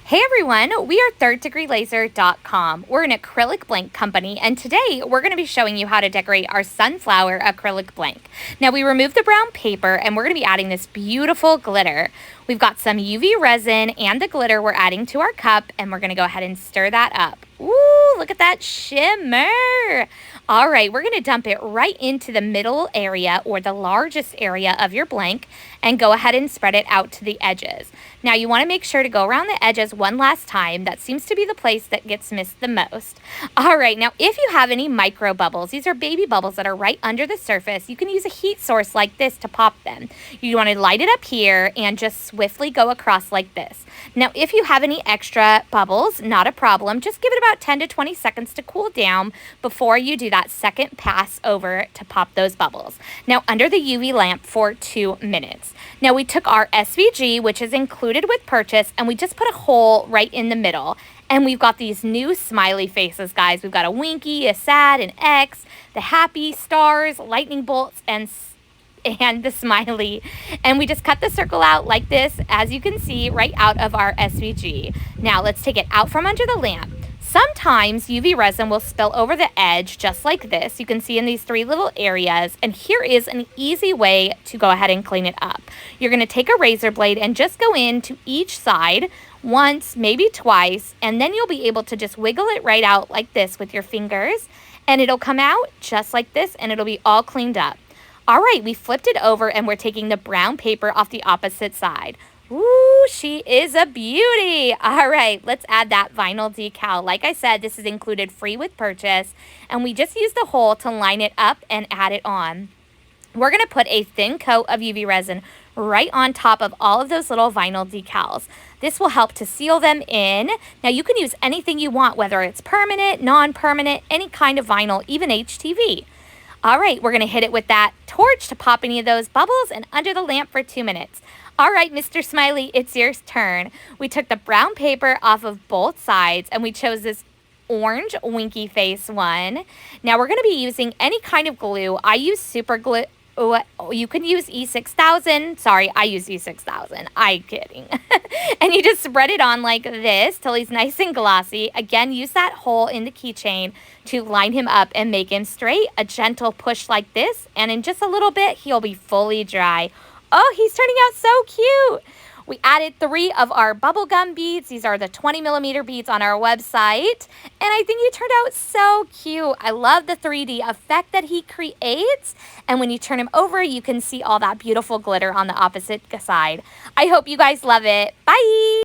Hey everyone, we are thirddegreelaser.com. We're an acrylic blank company, and today we're going to be showing you how to decorate our sunflower acrylic blank. Now we removed the brown paper and we're going to be adding this beautiful glitter. We've got some UV resin and the glitter we're adding to our cup, and we're going to go ahead and stir that up. Ooh, look at that shimmer. All right, we're going to dump it right into the middle area or the largest area of your blank and go ahead and spread it out to the edges. Now you want to make sure to go around the edges one last time. That seems to be the place that gets missed the most. All right, now if you have any micro bubbles, these are baby bubbles that are right under the surface. You can use a heat source like this to pop them. You want to light it up here and just swiftly go across like this. Now if you have any extra bubbles, not a problem. Just give it about 10 to 20 seconds to cool down before you do that second pass over to pop those bubbles. Now under the UV lamp for 2 minutes. Now we took our SVG, which is included with purchase, and we just put a hole right in the middle. And we've got these new smiley faces, guys. We've got a winky, a sad, an X, the happy, stars, lightning bolts, and the smiley. And we just cut the circle out like this, as you can see, right out of our SVG. Now let's take it out from under the lamp. Sometimes UV resin will spill over the edge just like this. You can see in these 3 little areas, and here is an easy way to go ahead and clean it up. You're going to take a razor blade and just go into each side once, maybe twice, and then you'll be able to just wiggle it right out like this with your fingers, and it'll come out just like this, and it'll be all cleaned up. All right, we flipped it over and we're taking the brown paper off the opposite side. Ooh, she is a beauty. All right, let's add that vinyl decal. Like I said, this is included free with purchase, and we just use the hole to line it up and add it on. We're going to put a thin coat of UV resin right on top of all of those little vinyl decals. This will help to seal them in. Now you can use anything you want, whether it's permanent, non-permanent, any kind of vinyl, even HTV. All right, we're going to hit it with that torch to pop any of those bubbles and under the lamp for 2 minutes. All right, Mr. Smiley, it's your turn. We took the brown paper off of both sides and we chose this orange winky face one. Now we're going to be using any kind of glue. I use super glue. You can use E6000. Sorry, I use E6000. I'm kidding. And you just spread it on like this till he's nice and glossy. Again, use that hole in the keychain to line him up and make him straight. A gentle push like this, and in just a little bit, he'll be fully dry. Oh, he's turning out so cute. We added 3 of our bubblegum beads. These are the 20mm beads on our website. And I think he turned out so cute. I love the 3D effect that he creates. And when you turn him over, you can see all that beautiful glitter on the opposite side. I hope you guys love it. Bye.